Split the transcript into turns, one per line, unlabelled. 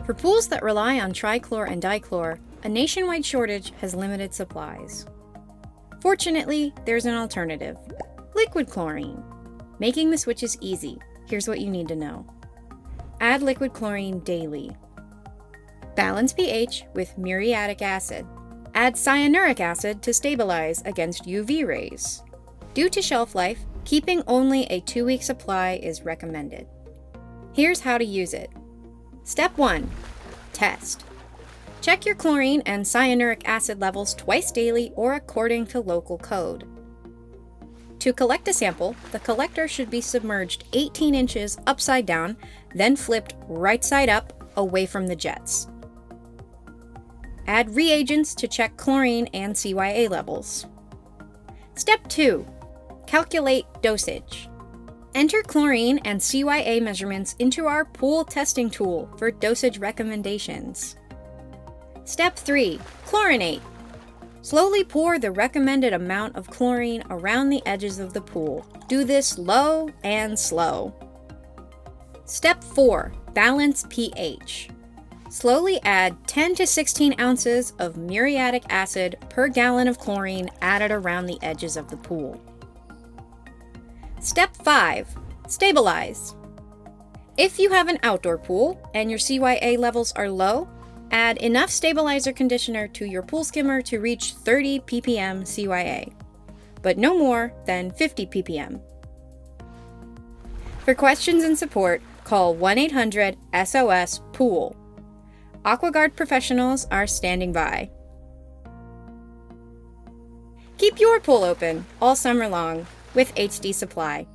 For pools that rely on trichlor and dichlor, a nationwide shortage has limited supplies. Fortunately, there's an alternative: liquid chlorine. Making the switch is easy. Here's what you need to know. Add liquid chlorine daily. Balance pH with muriatic acid. Add cyanuric acid to stabilize against UV rays. Due to shelf life, keeping only a 2-week supply is recommended. Here's how to use it. Step 1. Test. Check your chlorine and cyanuric acid levels twice daily or according to local code. To collect a sample, the collector should be submerged 18 inches upside down, then flipped right side up away from the jets. Add reagents to check chlorine and CYA levels. Step 2. Calculate dosage. Enter chlorine and CYA measurements into our pool testing tool for dosage recommendations. Step 3. Chlorinate. Slowly pour the recommended amount of chlorine around the edges of the pool. Do this low and slow. Step 4. Balance pH. Slowly add 10 to 16 ounces of muriatic acid per gallon of chlorine added around the edges of the pool. Step 5. Stabilize. If you have an outdoor pool and your CYA levels are low, add enough stabilizer conditioner to your pool skimmer to reach 30 ppm CYA, but no more than 50 ppm. For questions and support, call 1-800-SOS-POOL. AquaGuard professionals are standing by. Keep your pool open all summer long with HD Supply.